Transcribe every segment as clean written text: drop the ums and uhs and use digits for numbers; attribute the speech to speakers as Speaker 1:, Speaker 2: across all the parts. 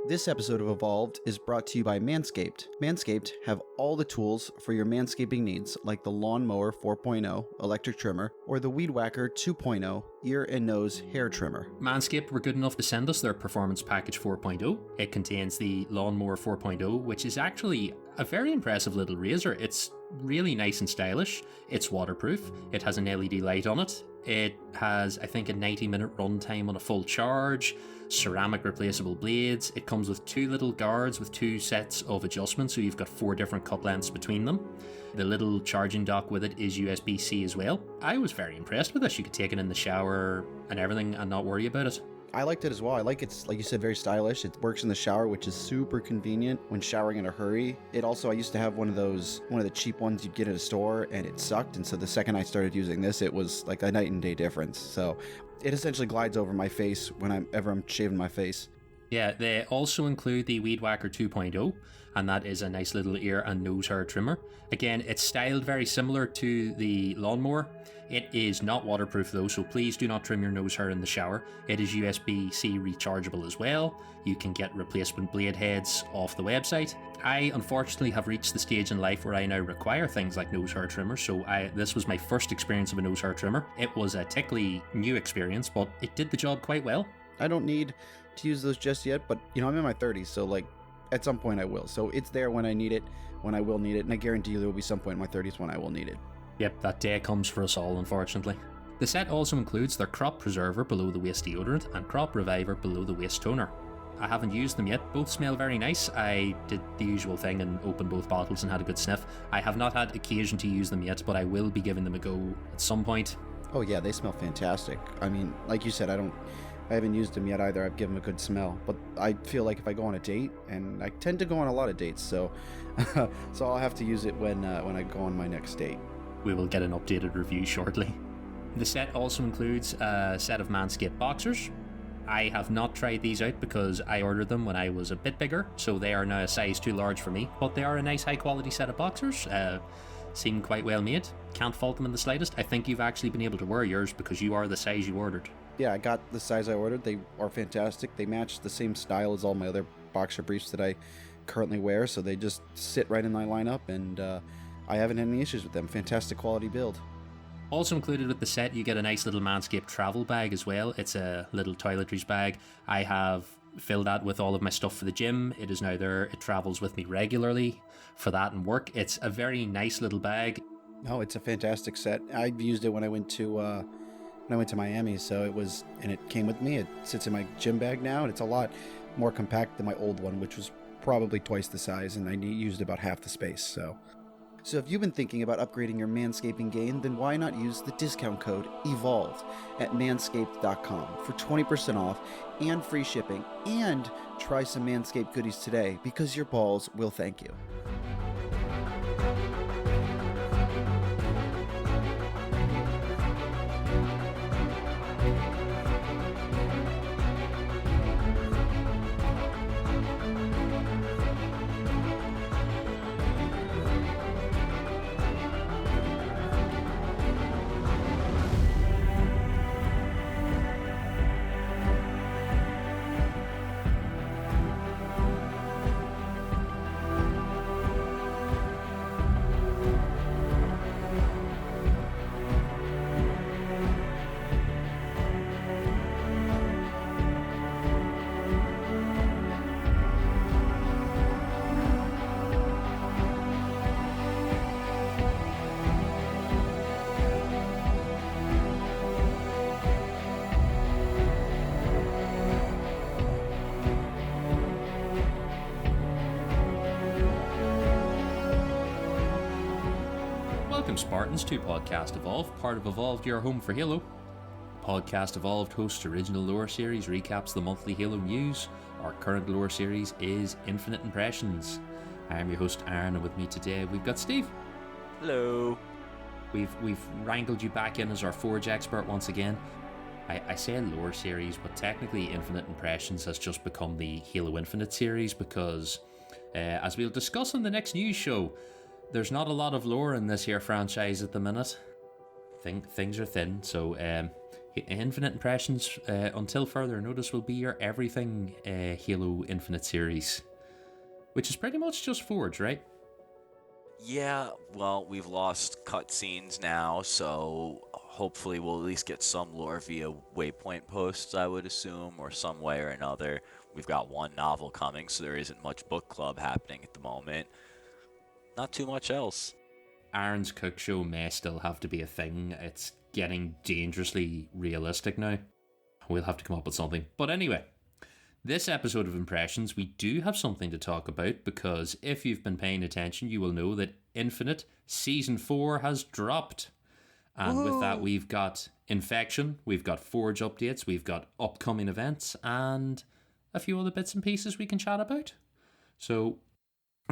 Speaker 1: This episode of Evolved is brought to you by Manscaped. Manscaped have all the tools for your manscaping needs, like the Lawnmower 4.0 electric trimmer or the Weed Whacker 2.0 ear and nose hair trimmer.
Speaker 2: Manscaped were good enough to send us their Performance Package 4.0. It contains the Lawnmower 4.0, which is actually a very impressive little razor. It's really nice and stylish. It's waterproof. It has an LED light on it. It has, I think, a 90-minute runtime on a full charge, ceramic replaceable blades. It comes with two little guards with two sets of adjustments, so you've got 4 different cut lengths between them. The little charging dock with it is USB-C as well. I was very impressed with this. You could take it in the shower and everything and not worry about it.
Speaker 1: I liked it as well. I like it's, like you said, very stylish. It works in the shower, which is super convenient when showering in a hurry. It also, I used to have one of the cheap ones you'd get at a store, and it sucked. And so the second I started using this, it was like a night and day difference. So it essentially glides over my face whenever I'm shaving my face.
Speaker 2: Yeah, they also include the Weed Whacker 2.0, and that is a nice little ear and nose hair trimmer. Again, it's styled very similar to the Lawnmower. It is not waterproof though, so please do not trim your nose hair in the shower. It is USB-C rechargeable as well. You can get replacement blade heads off the website. I unfortunately have reached the stage in life where I now require things like nose hair trimmers, so this was my first experience of a nose hair trimmer. It was a tickly new experience, but it did the job quite well.
Speaker 1: I don't need to use those just yet, but I'm in my 30s, so like at some point I will. So it's there when I need it, when I will need it, and I guarantee you there will be some point in my 30s when I will need it.
Speaker 2: Yep, that day comes for us all, unfortunately. The set also includes their Crop Preserver below the waist deodorant and Crop Reviver below the waist toner. I haven't used them yet. Both smell very nice. I did the usual thing and opened both bottles and had a good sniff. I have not had occasion to use them yet, but I will be giving them a go at some point.
Speaker 1: Oh yeah, they smell fantastic. I mean, like you said, I haven't used them yet either. I've given them a good smell, but I feel like if I go on a date, and I tend to go on a lot of dates, so so I'll have to use it when I go on my next date.
Speaker 2: We will get an updated review shortly. The set also includes a set of Manscaped boxers. I have not tried these out because I ordered them when I was a bit bigger, so they are now a size too large for me, but they are a nice high quality set of boxers. Seem quite well made. Can't fault them in the slightest. I think you've actually been able to wear yours because you are the size you ordered.
Speaker 1: Yeah, I got the size I ordered. They are fantastic. They match the same style as all my other boxer briefs that I currently wear, so they just sit right in my lineup, and I haven't had any issues with them. Fantastic quality build.
Speaker 2: Also included with the set, you get a nice little Manscaped travel bag as well. It's a little toiletries bag. I have filled that with all of my stuff for the gym. It is now there. It travels with me regularly for that and work. It's a very nice little bag.
Speaker 1: Oh, it's a fantastic set. I used it when I went to Miami, so it came with me. It sits in my gym bag now, and it's a lot more compact than my old one, which was probably twice the size, and I used about half the space. So if you've been thinking about upgrading your manscaping game, then why not use the discount code EVOLVED at manscaped.com for 20% off and free shipping, and try some Manscaped goodies today, because your balls will thank you.
Speaker 2: Spartans to Podcast Evolved, part of Evolved, your home for Halo. Podcast Evolved hosts original lore series, recaps the monthly Halo news. Our current lore series is Infinite Impressions. I am your host Aaron, and with me today we've got Steve.
Speaker 3: Hello.
Speaker 2: We've wrangled you back in as our Forge expert once again. I say lore series, but technically Infinite Impressions has just become the Halo Infinite series because, as we'll discuss on the next news show, there's not a lot of lore in this here franchise at the minute. Things are thin, so Infinite Impressions, until further notice, will be your everything Halo Infinite series, which is pretty much just Forge, right?
Speaker 3: Yeah, well, we've lost cutscenes now, so hopefully we'll at least get some lore via waypoint posts, I would assume, or some way or another. We've got one novel coming, so there isn't much book club happening at the moment. Not too much else.
Speaker 2: Aaron's Cook Show may still have to be a thing. It's getting dangerously realistic now. We'll have to come up with something. But anyway, this episode of Impressions, we do have something to talk about because if you've been paying attention, you will know that Infinite Season 4 has dropped. And with that, we've got Infection, we've got Forge updates, we've got upcoming events, and a few other bits and pieces we can chat about. So,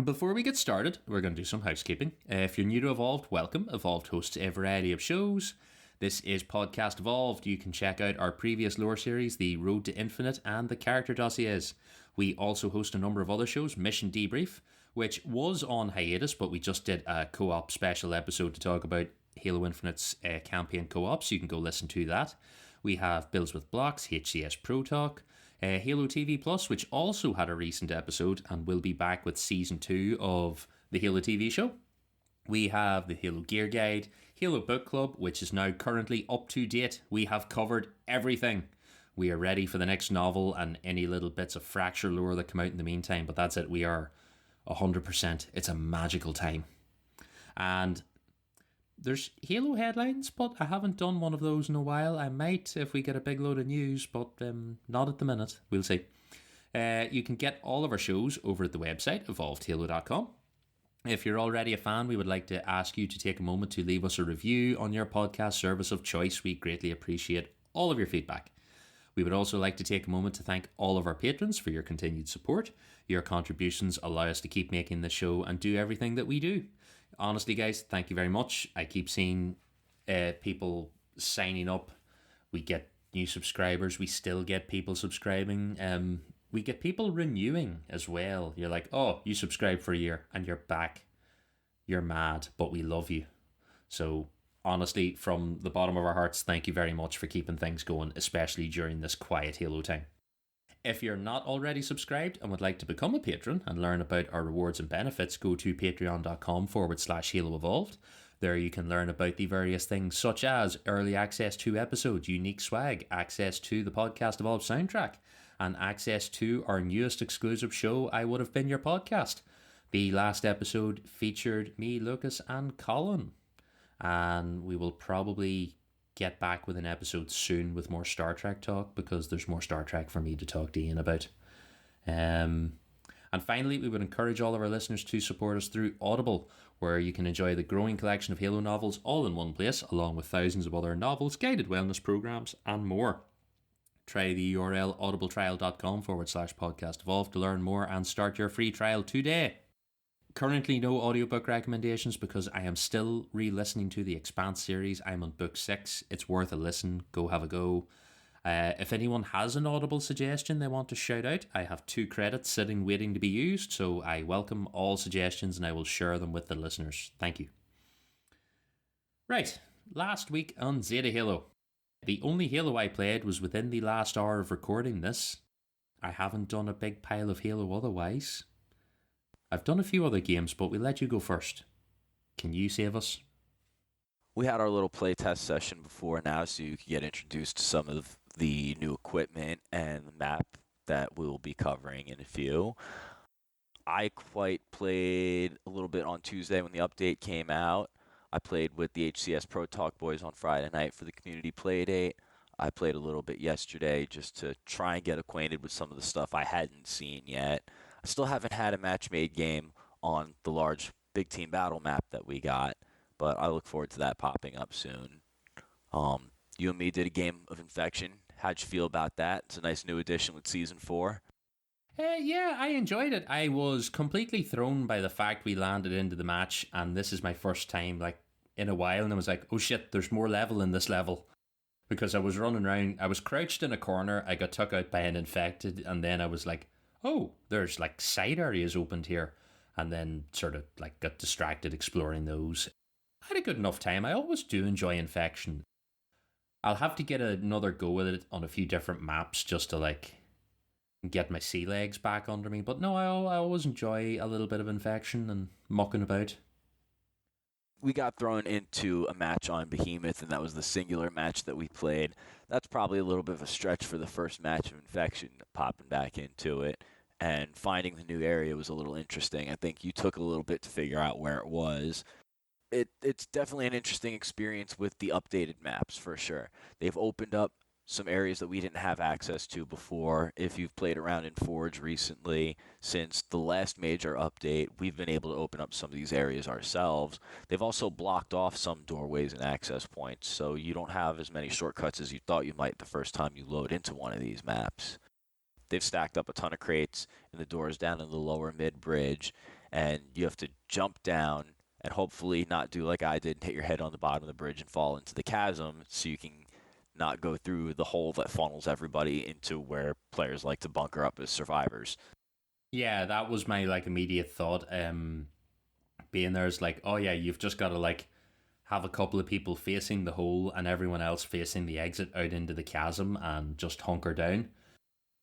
Speaker 2: before we get started, we're going to do some housekeeping. If you're new to Evolved, welcome. Evolved hosts a variety of shows. This is Podcast Evolved. You can check out our previous lore series, The Road to Infinite, and the Character Dossiers. We also host a number of other shows, Mission Debrief, which was on hiatus, but we just did a co-op special episode to talk about Halo Infinite's campaign co-op, so you can go listen to that. We have Bills with Blocks, HCS Pro Talk, Halo TV Plus, which also had a recent episode and will be back with Season 2 of the Halo TV show. We have the Halo Gear Guide, Halo Book Club, which is now currently up to date. We have covered everything. We are ready for the next novel and any little bits of Fracture lore that come out in the meantime, but that's it. We are 100%. It's a magical time. And there's Halo headlines, but I haven't done one of those in a while. I might if we get a big load of news, but not at the minute. We'll see. You can get all of our shows over at the website, evolvedhalo.com. If you're already a fan, we would like to ask you to take a moment to leave us a review on your podcast service of choice. We greatly appreciate all of your feedback. We would also like to take a moment to thank all of our patrons for your continued support. Your contributions allow us to keep making this show and do everything that we do. Honestly, guys, thank you very much. I keep seeing people signing up. We get new subscribers. We still get people subscribing. We get people renewing as well. You're like, oh, you subscribed for a year and you're back. You're mad, but we love you. So honestly, from the bottom of our hearts, thank you very much for keeping things going, especially during this quiet Halo time. If you're not already subscribed and would like to become a patron and learn about our rewards and benefits, go to patreon.com/Halo Evolved. There you can learn about the various things such as early access to episodes, unique swag, access to the Podcast Evolved soundtrack, and access to our newest exclusive show, I Would Have Been Your Podcast. The last episode featured me, Lucas, and Colin. And we will probably get back with an episode soon with more Star Trek talk because there's more Star Trek for me to talk to Ian about. And finally, we would encourage all of our listeners to support us through Audible, where you can enjoy the growing collection of Halo novels all in one place, along with thousands of other novels, guided wellness programs, and more. Try the URL audibletrial.com/podcast evolved to learn more and start your free trial today. Currently no audiobook recommendations because I am still re-listening to the Expanse series. I'm on book 6. It's worth a listen. Go have a go. If anyone has an Audible suggestion they want to shout out, I have 2 credits sitting waiting to be used, so I welcome all suggestions and I will share them with the listeners. Thank you. Right, last week on Zeta Halo. The only Halo I played was within the last hour of recording this. I haven't done a big pile of Halo otherwise. I've done a few other games, but we'll let you go first. Can you save us?
Speaker 3: We had our little playtest session before now, so you can get introduced to some of the new equipment and the map that we'll be covering in a few. I quite played a little bit on Tuesday when the update came out. I played with the HCS Pro Talk boys on Friday night for the community playdate. I played a little bit yesterday just to try and get acquainted with some of the stuff I hadn't seen yet. I still haven't had a match-made game on the large big team battle map that we got, but I look forward to that popping up soon. You and me did a game of Infection. How'd you feel about that? It's a nice new addition with Season 4.
Speaker 2: Yeah, I enjoyed it. I was completely thrown by the fact we landed into the match, and this is my first time in a while, and I was like, oh shit, there's more level in this level. Because I was running around, I was crouched in a corner, I got took out by an infected, and then I was like, oh, there's side areas opened here, and then sort of got distracted exploring those. I had a good enough time. I always do enjoy Infection. I'll have to get another go at it on a few different maps just to like get my sea legs back under me. But no, I always enjoy a little bit of infection and mucking about.
Speaker 3: We got thrown into a match on Behemoth, and that was the singular match that we played. That's probably a little bit of a stretch for the first match of Infection, popping back into it. And finding the new area was a little interesting. I think you took a little bit to figure out where it was. It's definitely an interesting experience with the updated maps for sure. They've opened up some areas that we didn't have access to before. If you've played around in Forge recently, since the last major update, we've been able to open up some of these areas ourselves. They've also blocked off some doorways and access points, so you don't have as many shortcuts as you thought you might the first time you load into one of these maps. They've stacked up a ton of crates in the doors down in the lower mid bridge, and you have to jump down and hopefully not do like I did and hit your head on the bottom of the bridge and fall into the chasm so you can not go through the hole that funnels everybody into where players like to bunker up as survivors.
Speaker 2: Yeah, that was my like immediate thought. Being there is like, oh yeah, you've just got to like have a couple of people facing the hole and everyone else facing the exit out into the chasm and just hunker down.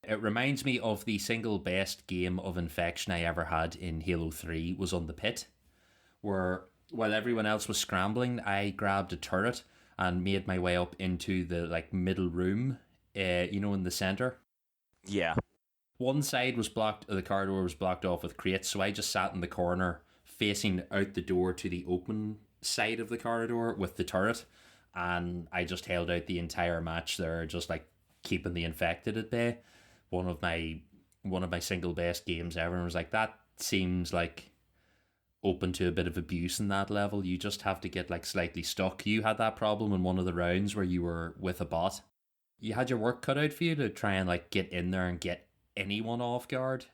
Speaker 2: It reminds me of the single best game of infection I ever had in Halo 3 was on the pit, where while everyone else was scrambling, I grabbed a turret and made my way up into the like middle room, in the center.
Speaker 3: Yeah.
Speaker 2: One side was blocked, the corridor was blocked off with crates, so I just sat in the corner facing out the door to the open side of the corridor with the turret, and I just held out the entire match there, just like keeping the infected at bay. One of my single best games ever, and I was like, that seems like open to a bit of abuse in that level. You just have to get like slightly stuck. You had that problem in one of the rounds where you were with a bot. You had your work cut out for you to try and like get in there and get anyone off guard.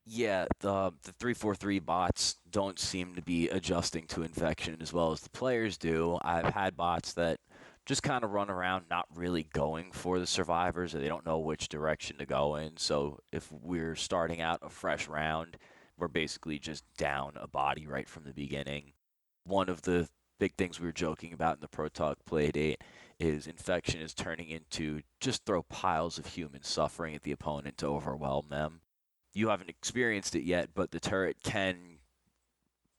Speaker 3: Yeah, the 343 bots don't seem to be adjusting to infection as well as the players do. I've had bots that just kind of run around not really going for the survivors, or they don't know which direction to go in. So if we're starting out a fresh round, we're basically just down a body right from the beginning. One of the big things we were joking about in the Pro Talk Playdate is infection is turning into just throw piles of human suffering at the opponent to overwhelm them. You haven't experienced it yet, but the turret can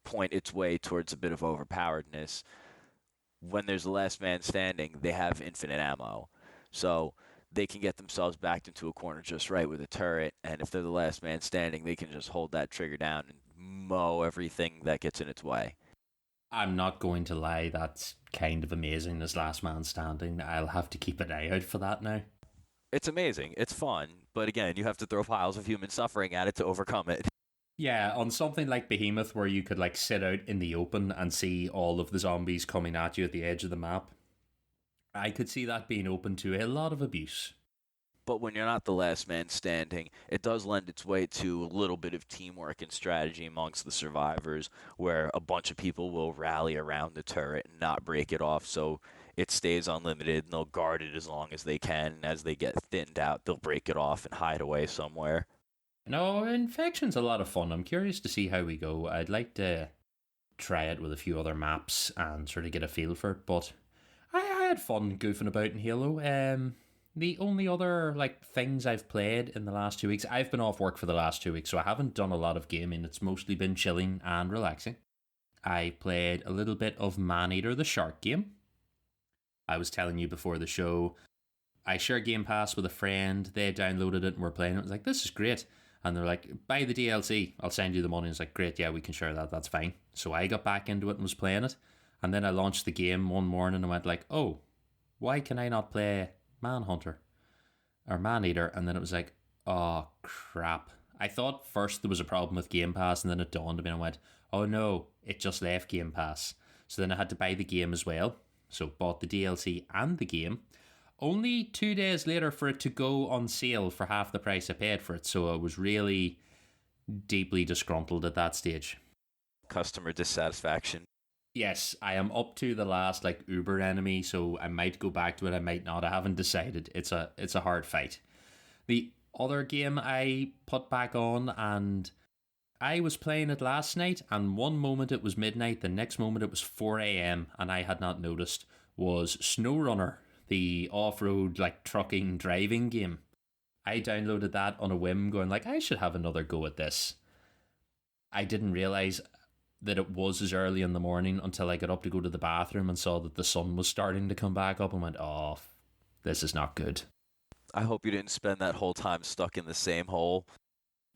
Speaker 3: point its way towards a bit of overpoweredness. When there's the last man standing, they have infinite ammo. So they can get themselves backed into a corner just right with a turret, and if they're the last man standing, they can just hold that trigger down and mow everything that gets in its way.
Speaker 2: I'm not going to lie, that's kind of amazing as last man standing. I'll have to keep an eye out for that now.
Speaker 3: It's amazing. It's fun. But again, you have to throw piles of human suffering at it to overcome it.
Speaker 2: Yeah, on something like Behemoth where you could like sit out in the open and see all of the zombies coming at you at the edge of the map, I could see that being open to a lot of abuse.
Speaker 3: But when you're not the last man standing, it does lend its way to a little bit of teamwork and strategy amongst the survivors, where a bunch of people will rally around the turret and not break it off so it stays unlimited, and they'll guard it as long as they can. And as they get thinned out, they'll break it off and hide away somewhere.
Speaker 2: No, Infection's a lot of fun. I'm curious to see how we go. I'd like to try it with a few other maps and sort of get a feel for it, but I had fun goofing about in Halo. The only other like things I've played in the last 2 weeks, I've been off work for the last 2 weeks, so I haven't done a lot of gaming. It's mostly been chilling and relaxing. I played a little bit of Maneater the Shark game. I was telling you before the show, I share Game Pass with a friend. They downloaded it and were playing it. I was like, this is great. And they're like, buy the DLC. I'll send you the money. It's like, great, yeah, we can share that. That's fine. So I got back into it and was playing it. And then I launched the game one morning and went like, oh, why can I not play Manhunter or Maneater? And then it was like, oh, crap. I thought first there was a problem with Game Pass, and then it dawned on me and I went, oh no, it just left Game Pass. So then I had to buy the game as well. So bought the DLC and the game. Only 2 days later for it to go on sale for half the price I paid for it. So I was really deeply disgruntled at that stage.
Speaker 3: Customer dissatisfaction.
Speaker 2: Yes, I am up to the last like Uber enemy, so I might go back to it, I might not. I haven't decided. It's a hard fight. The other game I put back on, and I was playing it last night, and one moment it was midnight, the next moment it was 4 a.m, and I had not noticed, was SnowRunner, the off-road like trucking driving game. I downloaded that on a whim, going like, I should have another go at this. I didn't realize that it was as early in the morning until I got up to go to the bathroom and saw that the sun was starting to come back up and went, oh, this is not good.
Speaker 3: I hope you didn't spend that whole time stuck in the same hole.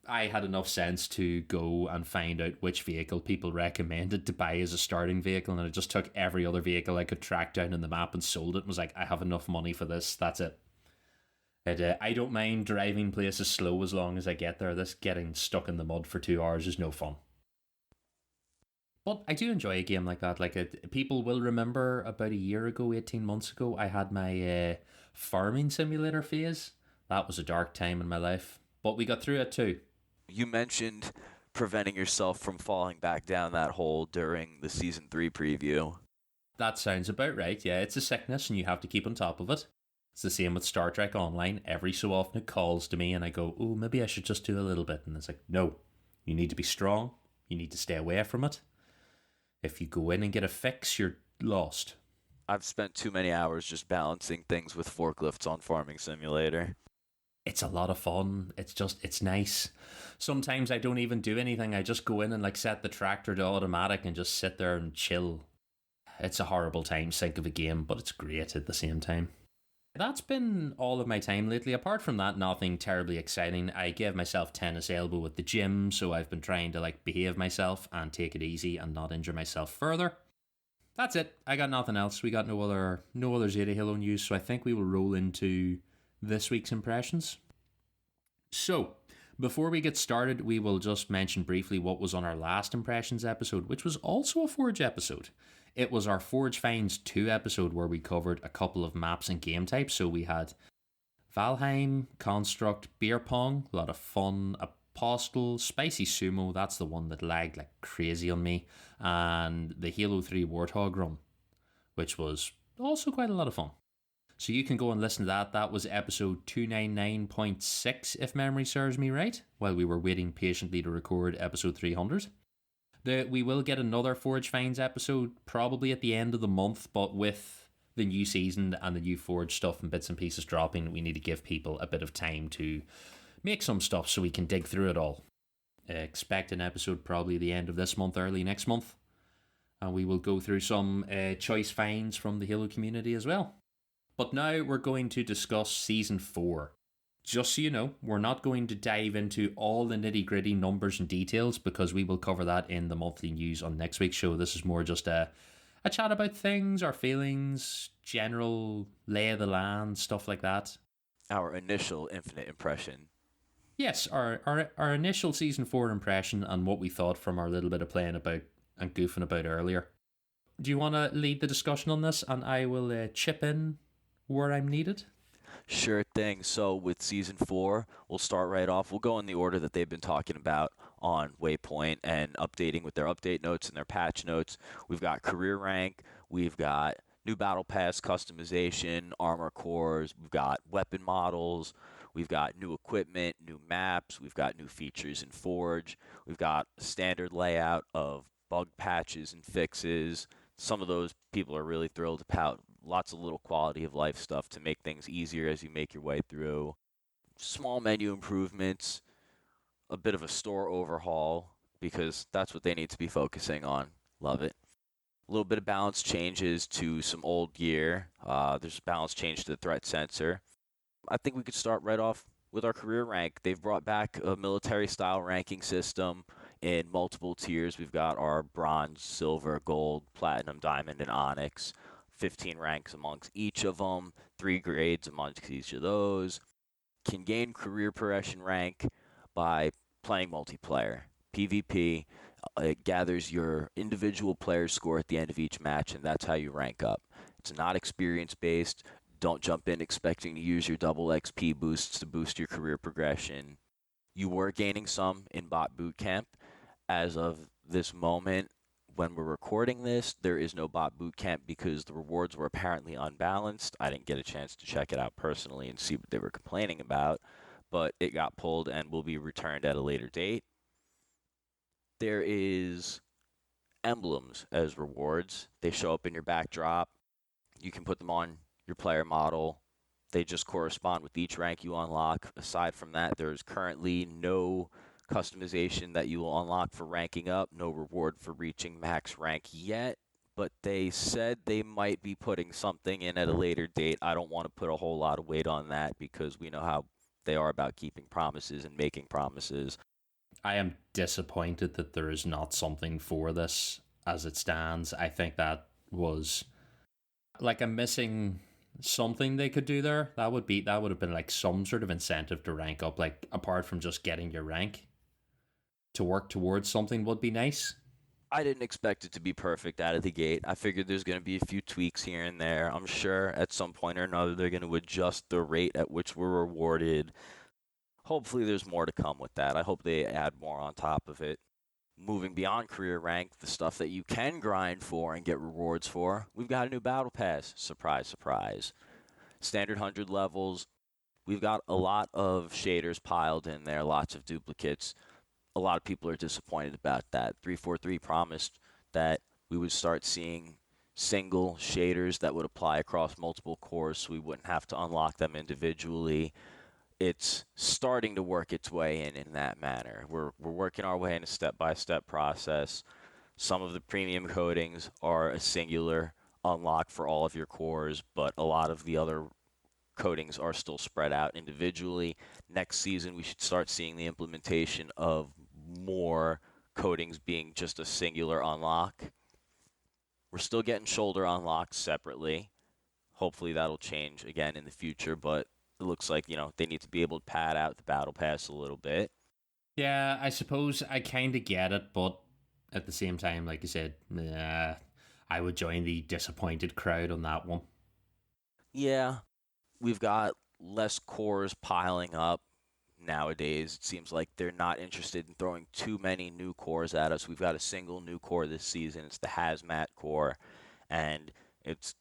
Speaker 2: I had enough sense to go and find out which vehicle people recommended to buy as a starting vehicle, and I just took every other vehicle I could track down in the map and sold it and was like, I have enough money for this, that's it. I don't mind driving places slow as long as I get there. This getting stuck in the mud for 2 hours is no fun. But I do enjoy a game like that. Like people will remember about a year ago, 18 months ago, I had my farming simulator phase. That was a dark time in my life, but we got through it too.
Speaker 3: You mentioned preventing yourself from falling back down that hole during the Season 3 preview.
Speaker 2: That sounds about right. Yeah, it's a sickness and you have to keep on top of it. It's the same with Star Trek Online. Every so often it calls to me and I go, oh, maybe I should just do a little bit. And it's like, no, you need to be strong. You need to stay away from it. If you go in and get a fix, you're lost.
Speaker 3: I've spent too many hours just balancing things with forklifts on Farming Simulator.
Speaker 2: It's a lot of fun. It's nice. Sometimes I don't even do anything. I just go in and like set the tractor to automatic and just sit there and chill. It's a horrible time sink of a game, but it's great at the same time. That's been all of my time lately. Apart from that, nothing terribly exciting. I gave myself tennis elbow at the gym, so I've been trying to like behave myself and take it easy and not injure myself further. That's it. I got nothing else. We got no other Zeta Halo news, so I think we will roll into this week's impressions. So, before we get started, we will just mention briefly what was on our last impressions episode, which was also a Forge episode. It was our Forge Finds 2 episode where we covered a couple of maps and game types. So we had Valheim, Construct, Beer Pong, a lot of fun, Apostle, Spicy Sumo, that's the one that lagged like crazy on me, and the Halo 3 Warthog run, which was also quite a lot of fun. So you can go and listen to that. That was episode 299.6, if memory serves me right, while we were waiting patiently to record episode 300. We will get another Forge Finds episode probably at the end of the month, but with the new season and the new Forge stuff and bits and pieces dropping, we need to give people a bit of time to make some stuff so we can dig through it all. Expect an episode probably the end of this month, early next month. And we will go through some choice finds from the Halo community as well. But now we're going to discuss Season 4. Just so you know, we're not going to dive into all the nitty-gritty numbers and details because we will cover that in the monthly news on next week's show. This is more just a chat about things, our feelings, general lay of the land, stuff like that.
Speaker 3: Our initial Infinite impression.
Speaker 2: Yes, our initial Season 4 impression and what we thought from our little bit of playing about and goofing about earlier. Do you want to lead the discussion on this and I will chip in where I'm needed?
Speaker 3: Sure thing. So with Season 4, we'll start right off. We'll go in the order that they've been talking about on Waypoint and updating with their update notes and their patch notes. We've got career rank. We've got new battle pass customization, armor cores. We've got weapon models. We've got new equipment, new maps. We've got new features in Forge. We've got a standard layout of bug patches and fixes. Some of those people are really thrilled about. Lots of little quality of life stuff to make things easier as you make your way through. Small menu improvements, a bit of a store overhaul because that's what they need to be focusing on. Love it. A little bit of balance changes to some old gear. There's a balance change to the threat sensor. I think we could start right off with our career rank. They've brought back a military-style ranking system in multiple tiers. We've got our bronze, silver, gold, platinum, diamond, and onyx. 15 ranks amongst each of them, 3 grades amongst each of those. Can gain career progression rank by playing multiplayer. PvP, it gathers your individual player score at the end of each match, and that's how you rank up. It's not experience-based. Don't jump in expecting to use your double XP boosts to boost your career progression. You were gaining some in bot bootcamp. As of this moment, when we're recording this, there is no bot bootcamp because the rewards were apparently unbalanced. I didn't get a chance to check it out personally and see what they were complaining about, but it got pulled and will be returned at a later date. There is emblems as rewards. They show up in your backdrop. You can put them on your player model. They just correspond with each rank you unlock. Aside from that, there's currently no customization that you will unlock for ranking up, no reward for reaching max rank yet, but they said they might be putting something in at a later date. I don't want to put a whole lot of weight on that because we know how they are about keeping promises and making promises.
Speaker 2: I am disappointed that there is not something for this as it stands. I think that was like a missing something they could do there. That would have been like some sort of incentive to rank up, like apart from just getting your rank, to work towards something would be nice.
Speaker 3: I didn't expect it to be perfect out of the gate. I figured there's going to be a few tweaks here and there. I'm sure at some point or another they're going to adjust the rate at which we're rewarded. Hopefully, there's more to come with that. I hope they add more on top of it. Moving beyond career rank, the stuff that you can grind for and get rewards for, we've got a new battle pass. Surprise, surprise. Standard 100 levels. We've got a lot of shaders piled in there, lots of duplicates. A lot of people are disappointed about that. 343 promised that we would start seeing single shaders that would apply across multiple cores so we wouldn't have to unlock them individually. It's starting to work its way in that manner. We're working our way in a step-by-step process. Some of the premium coatings are a singular unlock for all of your cores, but a lot of the other coatings are still spread out individually. Next season, we should start seeing the implementation of more coatings being just a singular unlock. We're still getting shoulder unlocks separately. Hopefully that'll change again in the future, but it looks like, they need to be able to pad out the battle pass a little bit.
Speaker 2: Yeah, I suppose I kind of get it, but at the same time, like you said, I would join the disappointed crowd on that one.
Speaker 3: Yeah, we've got less cores piling up nowadays. It seems like they're not interested in throwing too many new cores at us. We've got a single new core this season. It's the Hazmat core, and it's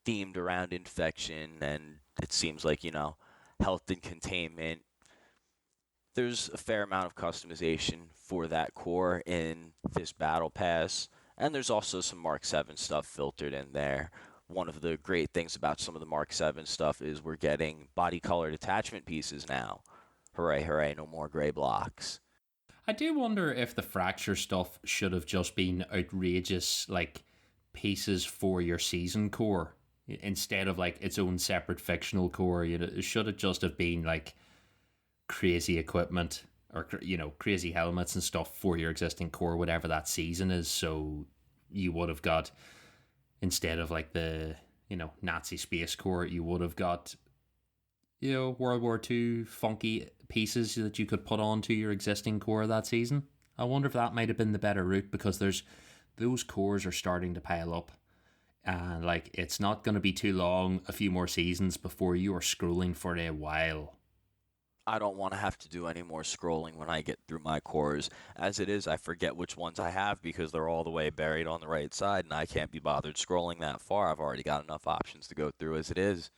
Speaker 3: themed around infection, and it seems like, health and containment. There's a fair amount of customization for that core in this battle pass, and there's also some Mark 7 stuff filtered in there. One of the great things about some of the Mark 7 stuff is we're getting body colored attachment pieces now. Hooray, hooray, no more gray blocks.
Speaker 2: I do wonder if the fracture stuff should have just been outrageous, like pieces for your season core instead of like its own separate fictional core. It should have just have been like crazy equipment or crazy helmets and stuff for your existing core, whatever that season is. So you would have got, instead of like the Nazi space core, you would have got World War II funky pieces that you could put onto your existing core that season. I wonder if that might have been the better route, because those cores are starting to pile up, and like it's not going to be too long, a few more seasons before you are scrolling for a while.
Speaker 3: I don't want to have to do any more scrolling when I get through my cores. As it is, I forget which ones I have because they're all the way buried on the right side, and I can't be bothered scrolling that far. I've already got enough options to go through as it is.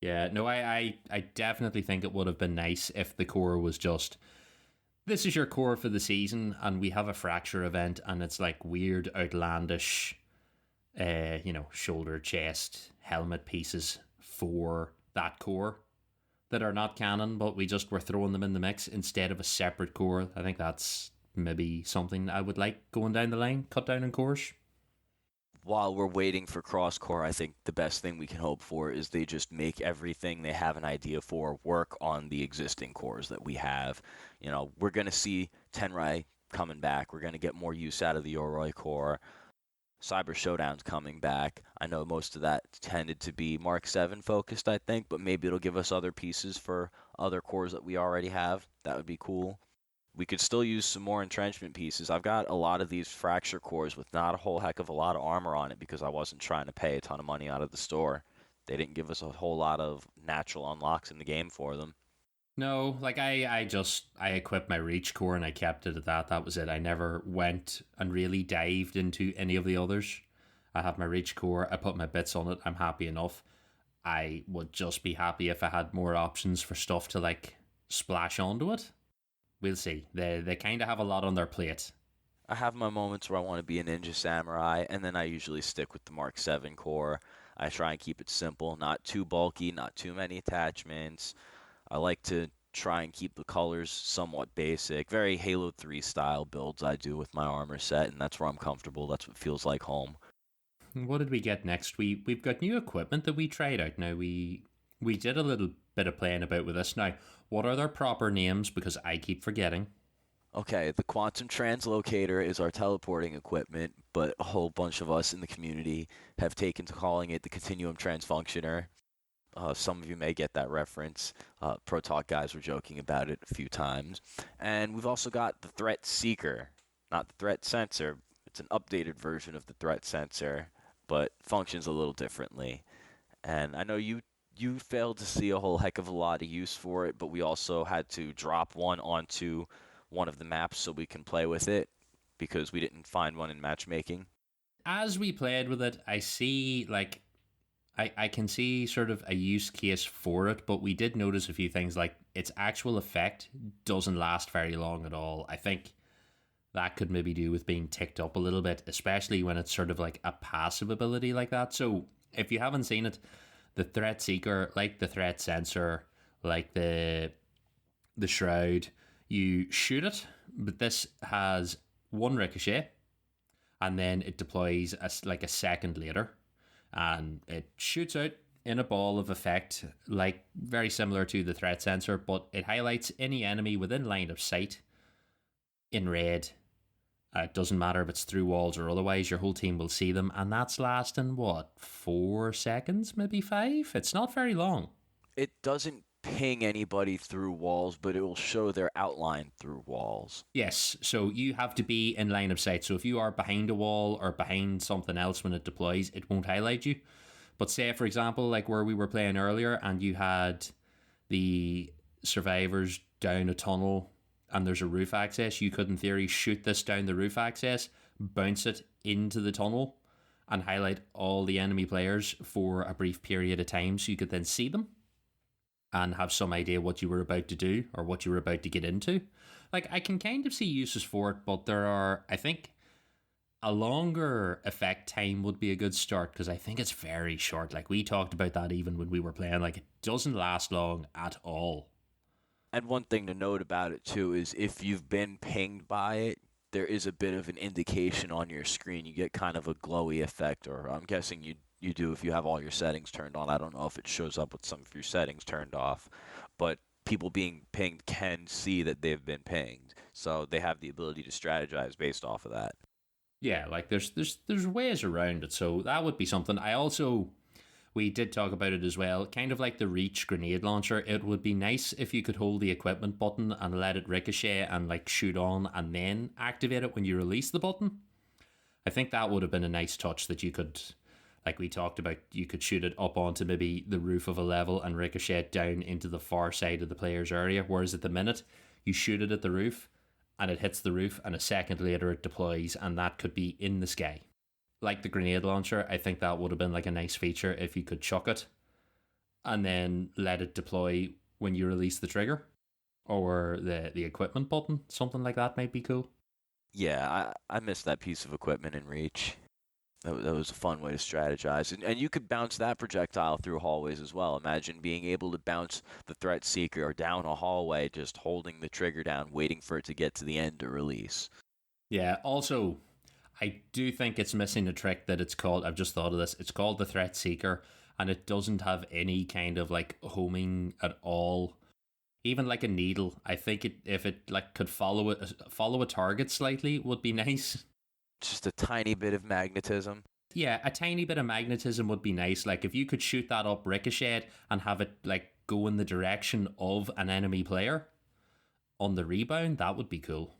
Speaker 2: Yeah, no, I definitely think it would have been nice if the core was just, this is your core for the season, and we have a fracture event, and it's like weird, outlandish, shoulder, chest, helmet pieces for that core that are not canon, but we just were throwing them in the mix instead of a separate core. I think that's maybe something I would like going down the line, cut down on cores.
Speaker 3: While we're waiting for crosscore, I think the best thing we can hope for is they just make everything they have an idea for work on the existing cores that we have. We're going to see Tenrai coming back. We're going to get more use out of the Yoroi core. Cyber Showdown's coming back. I know most of that tended to be Mark 7 focused, I think, but maybe it'll give us other pieces for other cores that we already have. That would be cool. We could still use some more entrenchment pieces. I've got a lot of these fracture cores with not a whole heck of a lot of armor on it because I wasn't trying to pay a ton of money out of the store. They didn't give us a whole lot of natural unlocks in the game for them.
Speaker 2: No, like I equipped my reach core and I kept it at that. That was it. I never went and really dived into any of the others. I have my reach core. I put my bits on it. I'm happy enough. I would just be happy if I had more options for stuff to like splash onto it. We'll see. They kind of have a lot on their plate.
Speaker 3: I have my moments where I want to be a ninja samurai, and then I usually stick with the Mark 7 core. I try and keep it simple, not too bulky, not too many attachments. I like to try and keep the colors somewhat basic. Very Halo 3 style builds I do with my armor set, and that's where I'm comfortable. That's what feels like home.
Speaker 2: What did we get next? We've got new equipment that we tried out. Now we did a little bit of playing about with this. Now, what are their proper names? Because I keep forgetting.
Speaker 3: Okay, the quantum translocator is our teleporting equipment, but a whole bunch of us in the community have taken to calling it the continuum transfunctioner. Some of you may get that reference. Pro Talk guys were joking about it a few times. And we've also got the threat seeker, not the threat sensor. It's an updated version of the threat sensor, but functions a little differently. And I know you failed to see a whole heck of a lot of use for it, but we also had to drop one onto one of the maps so we can play with it because we didn't find one in matchmaking.
Speaker 2: As we played with it, I see like I can see sort of a use case for it, but we did notice a few things like its actual effect doesn't last very long at all. I think that could maybe do with being ticked up a little bit, especially when it's sort of like a passive ability like that. So if you haven't seen it, the threat seeker, like the threat sensor, like the shroud, you shoot it, but this has one ricochet, and then it deploys like a second later, and it shoots out in a ball of effect, like very similar to the threat sensor, but it highlights any enemy within line of sight in red. It doesn't matter if it's through walls or otherwise, your whole team will see them, and that's lasting what, 4 seconds, maybe 5? It's not very long.
Speaker 3: It doesn't ping anybody through walls, but it will show their outline through walls.
Speaker 2: Yes, so you have to be in line of sight. So if you are behind a wall or behind something else when it deploys, it won't highlight you. But say, for example, like where we were playing earlier, and you had the survivors down a tunnel and there's a roof access, you could, in theory, shoot this down the roof access, bounce it into the tunnel, and highlight all the enemy players for a brief period of time so you could then see them and have some idea what you were about to do or what you were about to get into. Like, I can kind of see uses for it, but there are, I think, a longer effect time would be a good start because I think it's very short. Like, we talked about that even when we were playing. Like, it doesn't last long at all.
Speaker 3: And one thing to note about it too is if you've been pinged by it, there is a bit of an indication on your screen. You get kind of a glowy effect, or I'm guessing you do if you have all your settings turned on. I don't know if it shows up with some of your settings turned off, but people being pinged can see that they've been pinged, so they have the ability to strategize based off of that.
Speaker 2: Yeah, like there's ways around it. So that would be something. I also we did talk about it as well. Kind of like the Reach grenade launcher. It would be nice if you could hold the equipment button and let it ricochet and like shoot on and then activate it when you release the button. I think that would have been a nice touch that you could, like we talked about, you could shoot it up onto maybe the roof of a level and ricochet it down into the far side of the player's area. Whereas at the minute, you shoot it at the roof and it hits the roof, and a second later it deploys, and that could be in the sky. Like the grenade launcher, I think that would have been like a nice feature if you could chuck it and then let it deploy when you release the trigger or the equipment button. Something like that might be cool.
Speaker 3: Yeah, I missed that piece of equipment in Reach. That was a fun way to strategize. And you could bounce that projectile through hallways as well. Imagine being able to bounce the threat seeker down a hallway, just holding the trigger down, waiting for it to get to the end to release.
Speaker 2: Yeah, also, I do think it's missing a trick that it's called, I've just thought of this, it's called the Threat Seeker, and it doesn't have any kind of like homing at all. Even like a needle. I think if it like could follow a target slightly would be nice.
Speaker 3: Just a tiny bit of magnetism.
Speaker 2: Yeah, a tiny bit of magnetism would be nice. Like if you could shoot that up ricochet and have it like go in the direction of an enemy player on the rebound, that would be cool.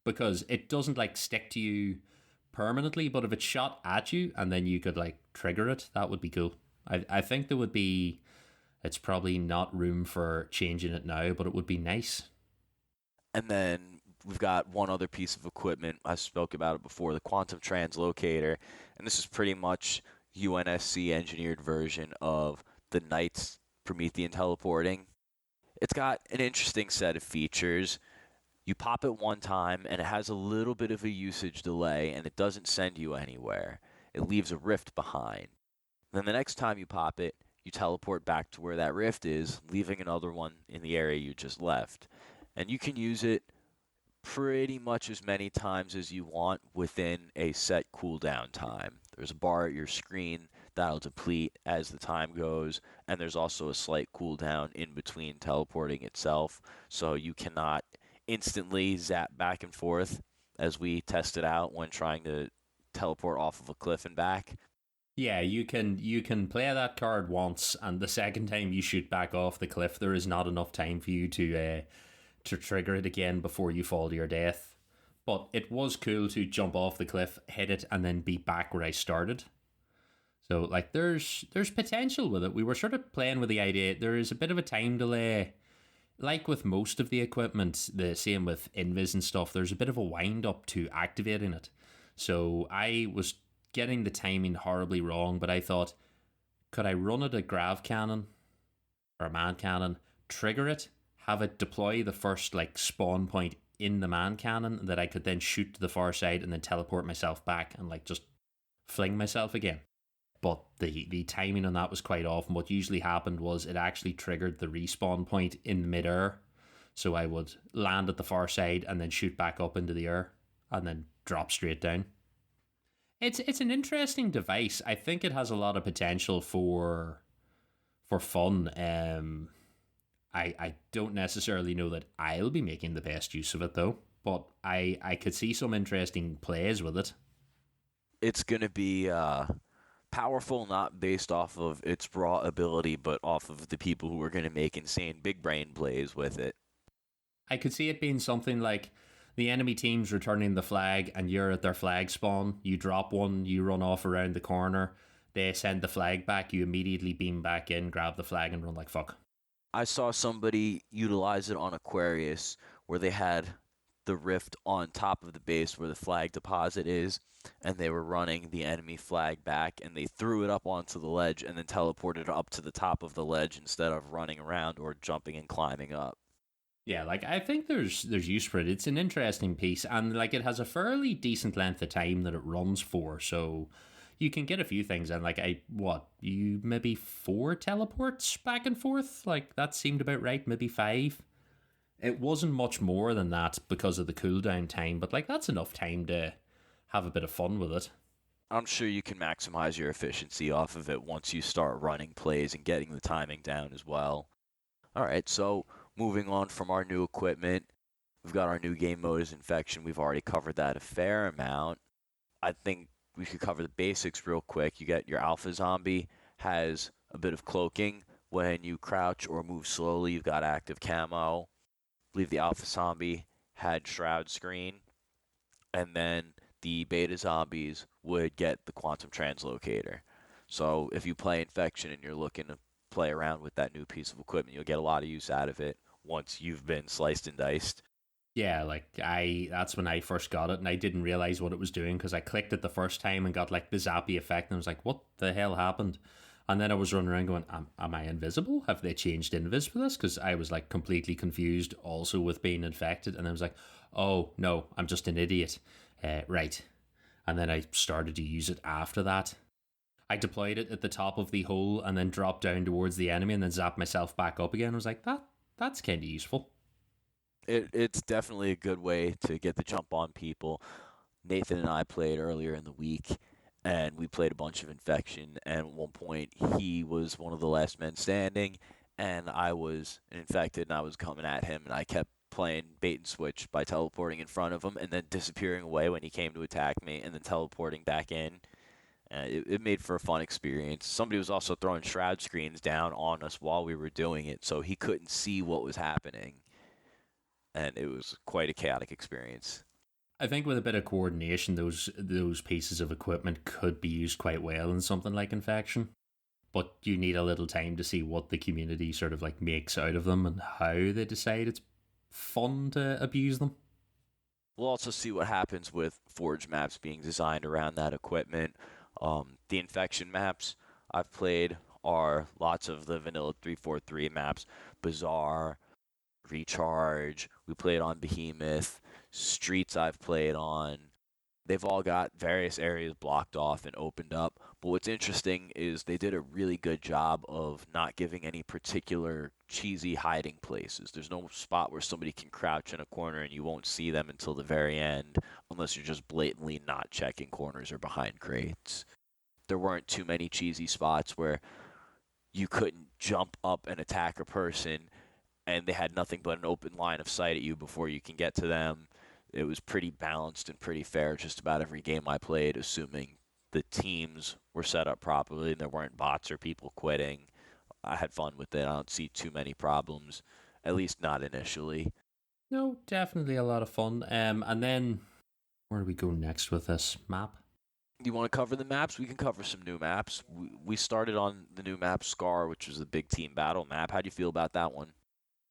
Speaker 2: Because it doesn't like stick to you permanently, but if it's shot at you and then you could like trigger it, that would be cool. I think there would be, it's probably not room for changing it now, but it would be nice.
Speaker 3: And then we've got one other piece of equipment. I spoke about it before, the quantum translocator. And this is pretty much UNSC engineered version of the Knight's Promethean teleporting. It's got an interesting set of features. You pop it one time and it has a little bit of a usage delay and it doesn't send you anywhere. It leaves a rift behind. Then the next time you pop it, you teleport back to where that rift is, leaving another one in the area you just left. And you can use it pretty much as many times as you want within a set cooldown time. There's a bar at your screen that'll deplete as the time goes, and there's also a slight cooldown in between teleporting itself, so you cannot instantly zap back and forth as we tested out when trying to teleport off of a cliff and back.
Speaker 2: Yeah, you can play that card once, and the second time you shoot back off the cliff, there is not enough time for you to trigger it again before you fall to your death. But it was cool to jump off the cliff, hit it, and then be back where I started. So like there's potential with it. We were sort of playing with the idea there is a bit of a time delay. Like with most of the equipment, the same with invis and stuff, there's a bit of a wind up to activating it. So I was getting the timing horribly wrong, but I thought, could I run it a grav cannon or a man cannon, trigger it, have it deploy the first like spawn point in the man cannon that I could then shoot to the far side and then teleport myself back and like just fling myself again. But the timing on that was quite off. And what usually happened was it actually triggered the respawn point in midair. So I would land at the far side and then shoot back up into the air and then drop straight down. It's an interesting device. I think it has a lot of potential for fun. I don't necessarily know that I'll be making the best use of it though, but I could see some interesting plays with it.
Speaker 3: It's going to be powerful not based off of its raw ability, but off of the people who are going to make insane big brain plays with it.
Speaker 2: I could see it being something like the enemy team's returning the flag and you're at their flag spawn. You drop one, you run off around the corner, they send the flag back, you immediately beam back in, grab the flag, and run like fuck.
Speaker 3: I saw somebody utilize it on Aquarius where they had the rift on top of the base where the flag deposit is, and they were running the enemy flag back, and they threw it up onto the ledge and then teleported up to the top of the ledge instead of running around or jumping and climbing up.
Speaker 2: Yeah, like I think there's use for it. It's an interesting piece, and like it has a fairly decent length of time that it runs for, so you can get a few things. And like you maybe 4 teleports back and forth. Like that seemed about right. Maybe 5. It wasn't much more than that because of the cooldown time, but like that's enough time to have a bit of fun with it.
Speaker 3: I'm sure you can maximize your efficiency off of it once you start running plays and getting the timing down as well. All right, so moving on from our new equipment, we've got our new game mode is Infection. We've already covered that a fair amount. I think we could cover the basics real quick. You get your Alpha Zombie, has a bit of cloaking. When you crouch or move slowly, you've got active camo. I believe the Alpha Zombie had Shroud Screen. And then the Beta Zombies would get the Quantum Translocator. So if you play Infection and you're looking to play around with that new piece of equipment, you'll get a lot of use out of it once you've been sliced and diced.
Speaker 2: Yeah, like that's when I first got it and I didn't realize what it was doing because I clicked it the first time and got like the zappy effect and I was like, what the hell happened? And then I was running around going, am I invisible? Have they changed invis for this? Because I was like completely confused also with being infected. And I was like, oh no, I'm just an idiot. Right. And then I started to use it after that. I deployed it at the top of the hole and then dropped down towards the enemy and then zapped myself back up again. I was like, that's kind of useful.
Speaker 3: It's definitely a good way to get the jump on people. Nathan and I played earlier in the week, and we played a bunch of Infection, and at one point he was one of the last men standing, and I was infected, and I was coming at him, and I kept playing bait and switch by teleporting in front of him and then disappearing away when he came to attack me and then teleporting back in. It made for a fun experience. Somebody was also throwing shroud screens down on us while we were doing it, so he couldn't see what was happening, and it was quite a chaotic experience.
Speaker 2: I think with a bit of coordination, those pieces of equipment could be used quite well in something like Infection. But you need a little time to see what the community sort of like makes out of them and how they decide it's fun to abuse them.
Speaker 3: We'll also see what happens with Forge maps being designed around that equipment. The Infection maps I've played are lots of the vanilla 343 maps, Bazaar, Recharge. We played on Behemoth. Streets I've played on. They've all got various areas blocked off and opened up. But what's interesting is they did a really good job of not giving any particular cheesy hiding places. There's no spot where somebody can crouch in a corner and you won't see them until the very end, unless you're just blatantly not checking corners or behind crates. There weren't too many cheesy spots where you couldn't jump up and attack a person and they had nothing but an open line of sight at you before you can get to them. It was pretty balanced and pretty fair just about every game I played, assuming the teams were set up properly and there weren't bots or people quitting. I had fun with it. I don't see too many problems, at least not initially.
Speaker 2: No, definitely a lot of fun. And then where do we go next with this map?
Speaker 3: You want to cover the maps? We can cover some new maps. We started on the new map Scar, which was the big team battle map. How do you feel about that one?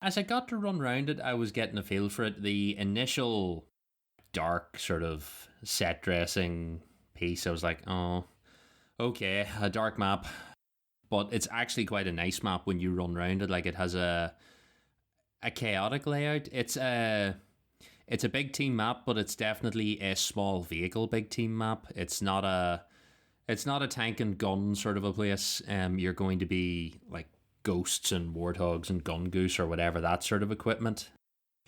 Speaker 2: As I got to run around it, I was getting a feel for it. The initial dark sort of set dressing piece, I was like, oh, okay, a dark map. But it's actually quite a nice map when you run around it. Like, it has a chaotic layout. It's a big team map, but it's definitely a small vehicle big team map. It's not a tank and gun sort of a place. You're going to be like ghosts and warthogs and gun goose or whatever, that sort of equipment.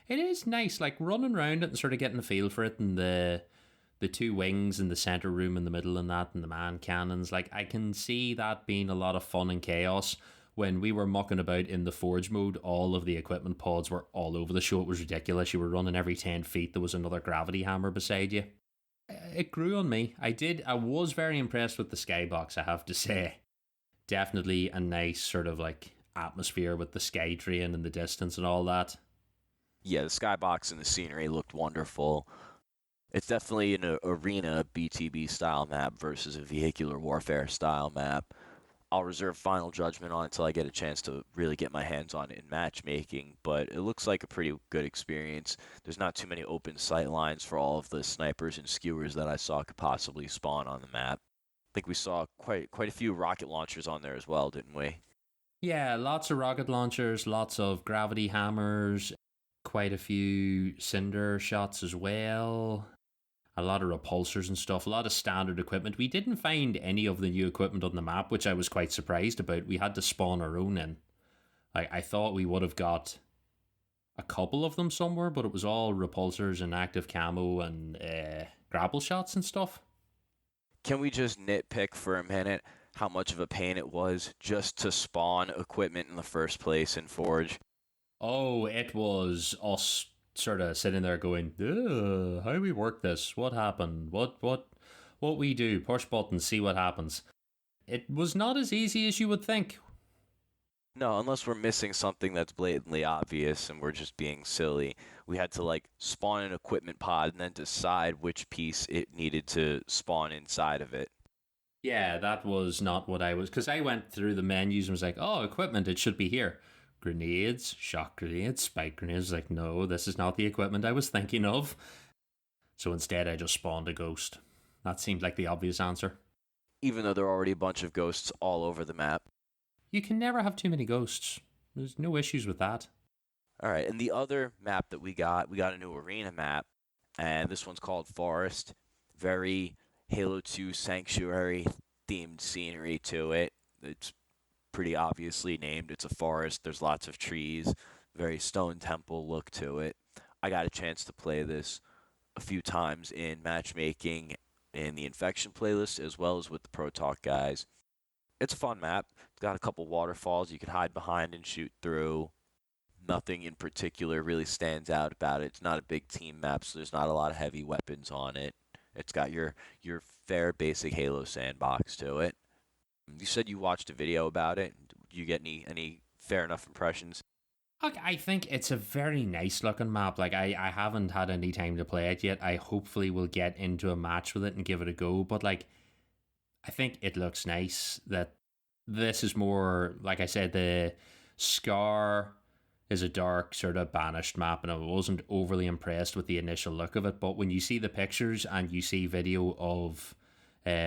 Speaker 2: It is nice, like running around it and sort of getting a feel for it, and the two wings in the center room in the middle and that, and the man cannons. Like, I can see that being a lot of fun and chaos. When we were mucking about in the Forge mode, all of the equipment pods were all over the show. It was ridiculous. You were running every 10 feet. There was another gravity hammer beside you. It grew on me. I was very impressed with the skybox, I have to say. Definitely a nice sort of like atmosphere with the sky train in the distance and all that.
Speaker 3: Yeah, the skybox and the scenery looked wonderful. It's definitely an arena BTB style map versus a vehicular warfare style map. I'll reserve final judgment on it until I get a chance to really get my hands on it in matchmaking, but it looks like a pretty good experience. There's not too many open sight lines for all of the snipers and skewers that I saw could possibly spawn on the map. I think we saw quite a few rocket launchers on there as well, didn't we?
Speaker 2: Yeah, lots of rocket launchers, lots of gravity hammers, quite a few cinder shots as well. A lot of repulsors and stuff, a lot of standard equipment. We didn't find any of the new equipment on the map, which I was quite surprised about. We had to spawn our own in. I thought we would have got a couple of them somewhere, but it was all repulsors and active camo and grapple shots and stuff.
Speaker 3: Can we just nitpick for a minute how much of a pain it was just to spawn equipment in the first place in Forge?
Speaker 2: Oh, it was us sort of sitting there going, how we work this? What happened? What we do? Push buttons, see what happens. It was not as easy as you would think.
Speaker 3: No, unless we're missing something that's blatantly obvious and we're just being silly. We had to like spawn an equipment pod and then decide which piece it needed to spawn inside of it.
Speaker 2: Yeah, that was not what I was, because I went through the menus and was like, oh, equipment, it should be here. Grenades, shock grenades, spike grenades. Like, no, this is not the equipment I was thinking of. So instead, I just spawned a ghost. That seemed like the obvious answer.
Speaker 3: Even though there are already a bunch of ghosts all over the map.
Speaker 2: You can never have too many ghosts. There's no issues with that.
Speaker 3: All right, and the other map that we got a new arena map, and this one's called Forest. Very Halo 2 Sanctuary themed scenery to it. It's pretty obviously named. It's a forest. There's lots of trees. Very Stone Temple look to it. I got a chance to play this a few times in matchmaking in the Infection playlist as well as with the Pro Talk guys. It's a fun map. It's got a couple waterfalls you can hide behind and shoot through. Nothing in particular really stands out about it. It's not a big team map, so there's not a lot of heavy weapons on it. It's got your fair basic Halo sandbox to it. You said you watched a video about it. Did you get any fair enough impressions?
Speaker 2: Look, I think it's a very nice looking map. Like, I haven't had any time to play it yet. I hopefully will get into a match with it and give it a go. But, like, I think it looks nice. That this is more, like I said, the Scar is a dark, sort of banished map, and I wasn't overly impressed with the initial look of it. But when you see the pictures and you see video of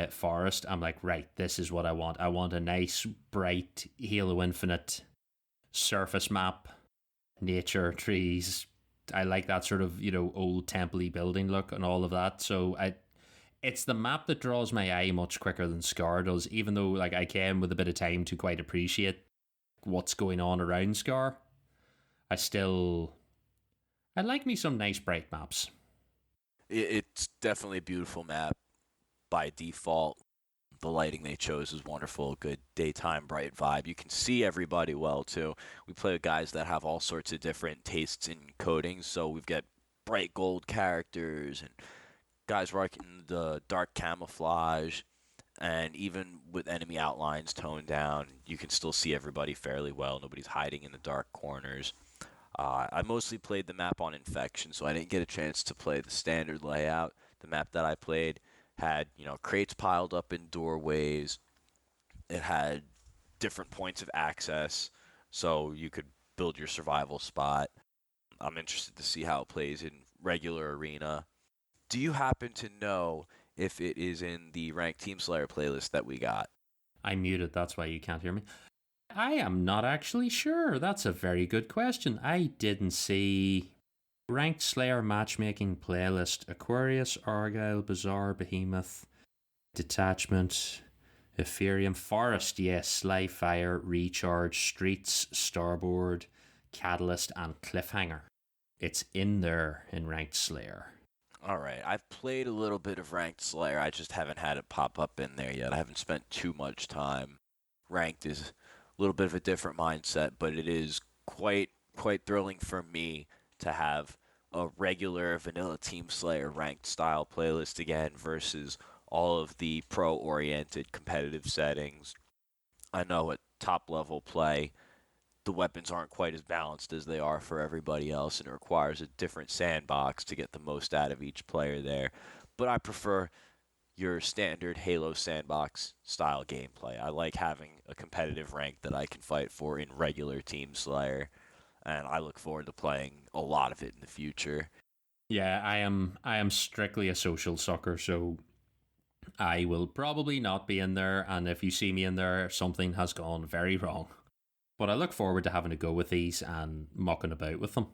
Speaker 2: Forest, I'm like, right, this is what I want. I want a nice, bright Halo Infinite surface map, nature, trees. I like that sort of, old temple-y building look and all of that. So It's the map that draws my eye much quicker than Scar does, even though like I came with a bit of time to quite appreciate what's going on around Scar. I still I like me some nice bright maps.
Speaker 3: It's definitely a beautiful map by default. The lighting they chose is wonderful, good daytime bright vibe. You can see everybody well too. We play with guys that have all sorts of different tastes in coding, so we've got bright gold characters and guys rocking the dark camouflage, and even with enemy outlines toned down, you can still see everybody fairly well. Nobody's hiding in the dark corners. I mostly played the map on Infection, so I didn't get a chance to play the standard layout. The map that I played had, crates piled up in doorways. It had different points of access, so you could build your survival spot. I'm interested to see how it plays in regular arena. Do you happen to know if it is in the Ranked Team Slayer playlist that we got?
Speaker 2: I'm muted, that's why you can't hear me. I am not actually sure. That's a very good question. I didn't see Ranked Slayer matchmaking playlist. Aquarius, Argyle, Bazaar, Behemoth, Detachment, Ethereum, Forest, yes, Sly Fire, Recharge, Streets, Starboard, Catalyst, and Cliffhanger. It's in there in Ranked Slayer.
Speaker 3: All right, I've played a little bit of Ranked Slayer. I just haven't had it pop up in there yet. I haven't spent too much time. Ranked is a little bit of a different mindset, but it is quite thrilling for me to have a regular vanilla Team Slayer ranked style playlist again versus all of the pro-oriented competitive settings. I know at top level play, the weapons aren't quite as balanced as they are for everybody else, and it requires a different sandbox to get the most out of each player there. But I prefer your standard Halo sandbox style gameplay. I like having a competitive rank that I can fight for in regular Team Slayer, and I look forward to playing a lot of it in the future.
Speaker 2: Yeah, I am strictly a social sucker, so I will probably not be in there, and if you see me in there, something has gone very wrong. But I look forward to having a go with these and mucking about with them.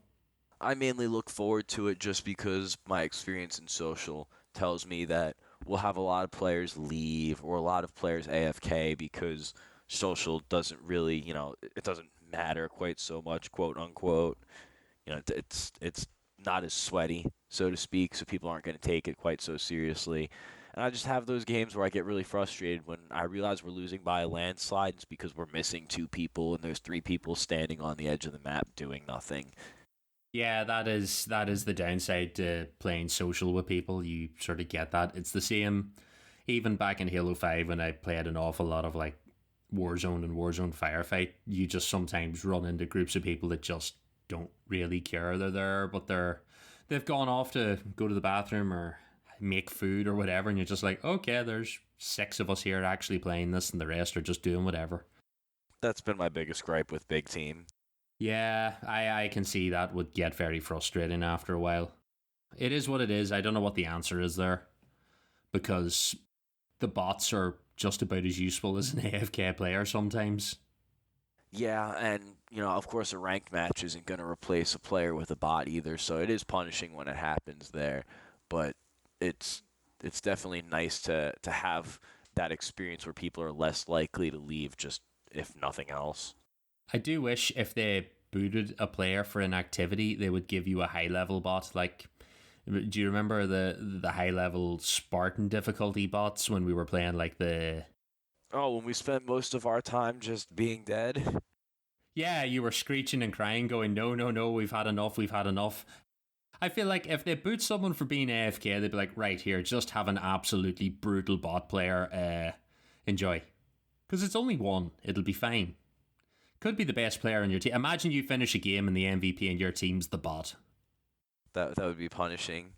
Speaker 3: I mainly look forward to it just because my experience in social tells me that we'll have a lot of players leave or a lot of players AFK because social doesn't really, it doesn't matter quite so much, quote unquote. It's not as sweaty, so to speak, so people aren't going to take it quite so seriously. And I just have those games where I get really frustrated when I realize we're losing by a landslide. It's because we're missing two people and there's three people standing on the edge of the map doing nothing.
Speaker 2: Yeah, that is the downside to playing social with people. You sort of get that. It's the same even back in Halo 5 when I played an awful lot of like Warzone and Warzone Firefight, you just sometimes run into groups of people that just don't really care they're there, but they've gone off to go to the bathroom or make food or whatever, and you're just like, okay, there's 6 of us here actually playing this, and the rest are just doing whatever.
Speaker 3: That's been my biggest gripe with Big Team.
Speaker 2: Yeah, I can see that would get very frustrating after a while. It is what it is. I don't know what the answer is there because the bots are just about as useful as an AFK player sometimes.
Speaker 3: Yeah, and of course, a ranked match isn't going to replace a player with a bot either, so it is punishing when it happens there. But it's it's definitely nice to have that experience where people are less likely to leave, just if nothing else.
Speaker 2: I do wish if they booted a player for an activity, they would give you a high level bot. Like, do you remember the high level Spartan difficulty bots when we were playing like the?
Speaker 3: Oh, when we spent most of our time just being dead.
Speaker 2: Yeah, you were screeching and crying, going, no, no, no, we've had enough, we've had enough. I feel like if they boot someone for being AFK, they'd be like, right here, just have an absolutely brutal bot player. Enjoy. Because it's only one, it'll be fine. Could be the best player on your team. Imagine you finish a game and the MVP and your team's the bot.
Speaker 3: That would be punishing.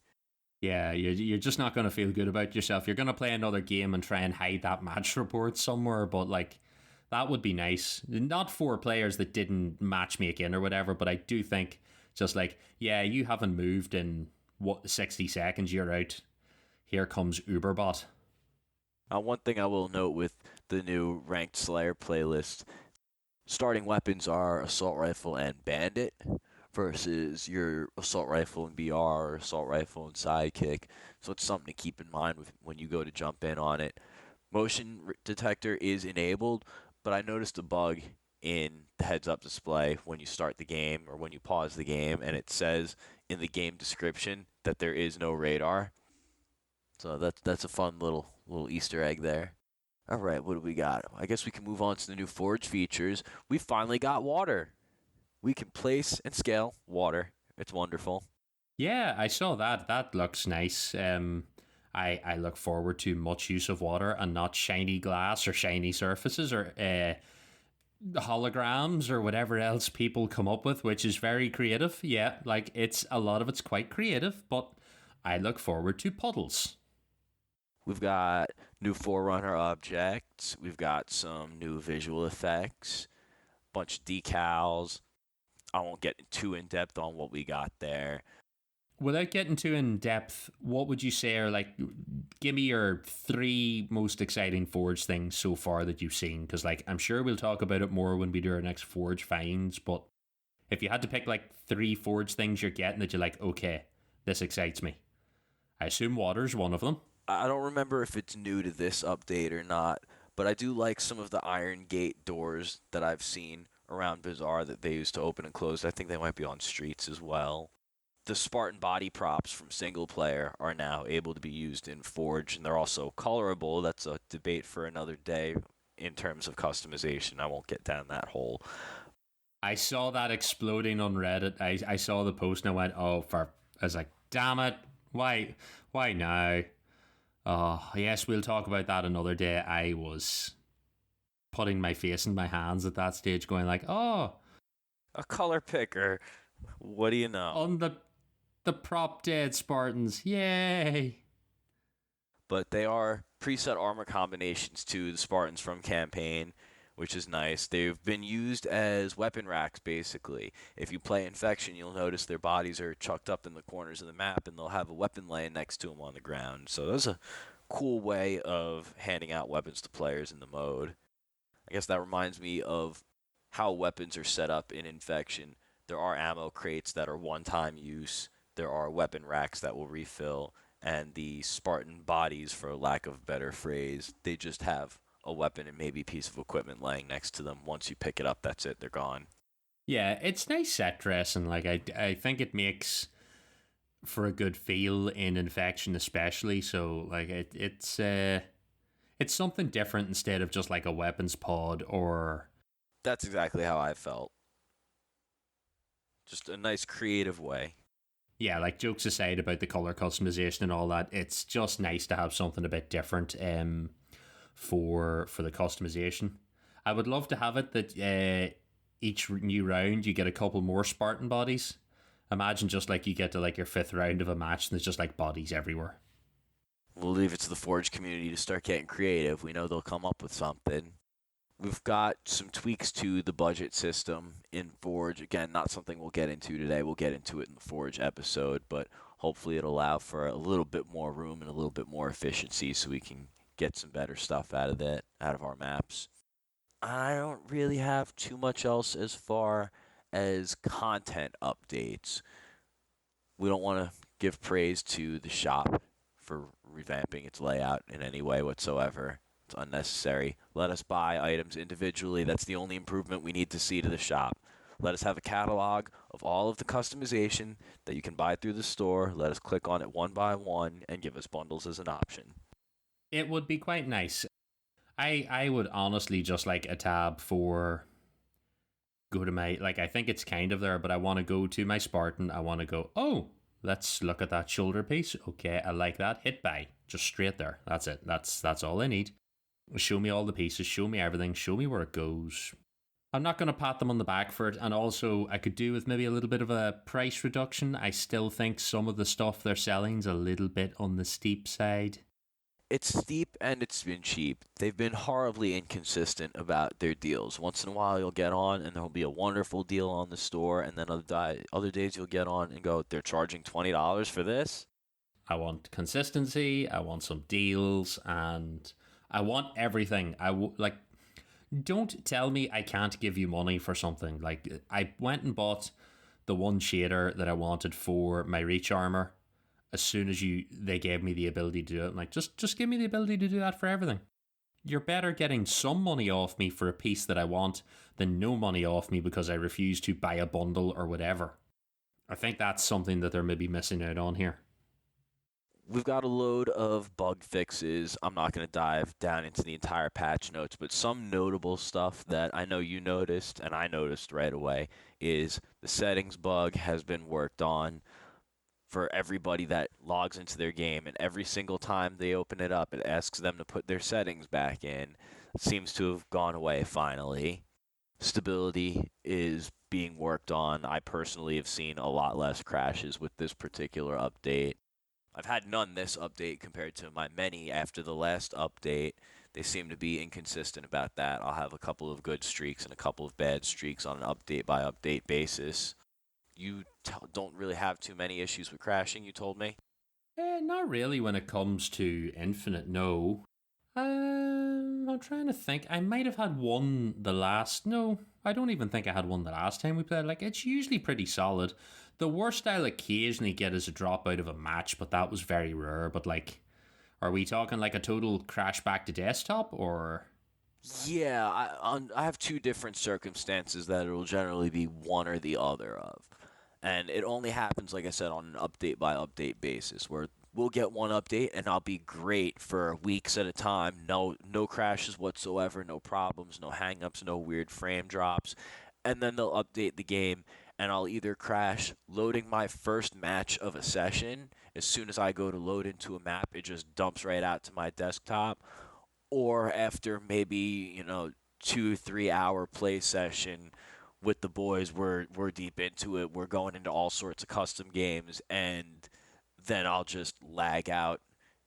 Speaker 2: Yeah, you're just not going to feel good about yourself. You're going to play another game and try and hide that match report somewhere, but like, that would be nice. Not for players that didn't match make in or whatever, but I do think just like, yeah, you haven't moved in 60 seconds, you're out. Here comes Uberbot.
Speaker 3: One thing I will note with the new Ranked Slayer playlist, starting weapons are Assault Rifle and Bandit. versus your assault rifle and BR or assault rifle and sidekick. So it's something to keep in mind when you go to jump in on it. Motion detector is enabled, but I noticed a bug in the heads-up display when you start the game or when you pause the game, and it says in the game description that there is no radar. So that's a fun little Easter egg there. All right, what do we got? I guess we can move on to the new Forge features. We finally got water. We can place and scale water. It's wonderful.
Speaker 2: Yeah, I saw that. That looks nice. I look forward to much use of water and not shiny glass or shiny surfaces or holograms or whatever else people come up with, which is very creative. Yeah, like a lot of it's quite creative, but I look forward to puddles.
Speaker 3: We've got new Forerunner objects. We've got some new visual effects, bunch of decals. I won't get too in depth on what we got there.
Speaker 2: Without getting too in depth, what would you say are like, give me your three most exciting Forge things so far that you've seen? Because, like, I'm sure we'll talk about it more when we do our next Forge finds, but if you had to pick like three Forge things you're getting that you're like, okay, this excites me. I assume water's one of them.
Speaker 3: I don't remember if it's new to this update or not, but I do like some of the iron gate doors that I've seen around Bazaar that they used to open and close. I think they might be on streets as well. The Spartan body props from single player are now able to be used in Forge, and they're also colorable. That's a debate for another day in terms of customization. I won't get down that hole.
Speaker 2: I saw that exploding on Reddit. I saw the post and I went, oh, I was like, damn it. Why now? Oh, yes, we'll talk about that another day. I was putting my face in my hands at that stage going like, oh.
Speaker 3: A color picker. What do you know?
Speaker 2: On the prop dead Spartans. Yay.
Speaker 3: But they are preset armor combinations to the Spartans from campaign, which is nice. They've been used as weapon racks, basically. If you play Infection, you'll notice their bodies are chucked up in the corners of the map, and they'll have a weapon laying next to them on the ground. So that's a cool way of handing out weapons to players in the mode. I guess that reminds me of how weapons are set up in Infection. There are ammo crates that are one-time use. There are weapon racks that will refill. And the Spartan bodies, for lack of a better phrase, they just have a weapon and maybe a piece of equipment laying next to them. Once you pick it up, that's it. They're gone.
Speaker 2: Yeah, it's nice set dressing. Like, I think it makes for a good feel in Infection especially. So, like, it's something different instead of just like a weapons pod or...
Speaker 3: That's exactly how I felt. Just a nice creative way.
Speaker 2: Yeah, like jokes aside about the color customization and all that, it's just nice to have something a bit different for the customization. I would love to have it that each new round you get a couple more Spartan bodies. Imagine just like you get to like your fifth round of a match and there's just like bodies everywhere.
Speaker 3: We'll leave it to the Forge community to start getting creative. We know they'll come up with something. We've got some tweaks to the budget system in Forge. Again, not something we'll get into today. We'll get into it in the Forge episode, but hopefully it'll allow for a little bit more room and a little bit more efficiency so we can get some better stuff out of our maps. I don't really have too much else as far as content updates. We don't want to give praise to the shop for revamping its layout in any way whatsoever. It's unnecessary. Let us buy items individually. That's the only improvement we need to see to the shop. Let us have a catalog of all of the customization that you can buy through the store. Let us click on it one by one and give us bundles as an option.
Speaker 2: It would be quite nice. I would honestly just like a tab for go to my, like, I think it's kind of there, but I want to go to my Spartan. I want to go, oh, let's look at that shoulder piece. Okay, I like that. Hit buy. Just straight there. That's it. That's all I need. Show me all the pieces, show me everything, show me where it goes. I'm not going to pat them on the back for it, and also I could do with maybe a little bit of a price reduction. I still think some of the stuff they're selling's a little bit on the steep side.
Speaker 3: It's steep and it's been cheap. They've been horribly inconsistent about their deals. Once in a while you'll get on and there'll be a wonderful deal on the store, and then other days you'll get on and go, they're charging $20 for this?
Speaker 2: I want consistency, I want some deals, and I want everything. Like, don't tell me I can't give you money for something. Like, I went and bought the one shader that I wanted for my reach armor. As soon as they gave me the ability to do it, I'm like, just give me the ability to do that for everything. You're better getting some money off me for a piece that I want than no money off me because I refuse to buy a bundle or whatever. I think that's something that they're maybe missing out on here.
Speaker 3: We've got a load of bug fixes. I'm not going to dive down into the entire patch notes, but some notable stuff that I know you noticed and I noticed right away is the settings bug has been worked on for everybody that logs into their game, and every single time they open it up, it asks them to put their settings back in. It seems to have gone away finally. Stability is being worked on. I personally have seen a lot less crashes with this particular update. I've had none this update compared to my many after the last update. They seem to be inconsistent about that. I'll have a couple of good streaks and a couple of bad streaks on an update by update basis. You don't really have too many issues with crashing, you told me?
Speaker 2: Not really when it comes to Infinite, no. I'm trying to think. I might have had one the last. No, I don't even think I had one the last time we played. Like, it's usually pretty solid. The worst I'll occasionally get is a drop out of a match, but that was very rare. But, like, are we talking like a total crash back to desktop, or?
Speaker 3: Yeah, I have two different circumstances that it will generally be one or the other of. And it only happens, like I said, on an update by update basis, where we'll get one update and I'll be great for weeks at a time. No crashes whatsoever, no problems, no hangups, no weird frame drops. And then they'll update the game and I'll either crash loading my first match of a session. As soon as I go to load into a map, it just dumps right out to my desktop. Or after maybe, 2 3 hour play session with the boys, we're deep into it, we're going into all sorts of custom games, and then I'll just lag out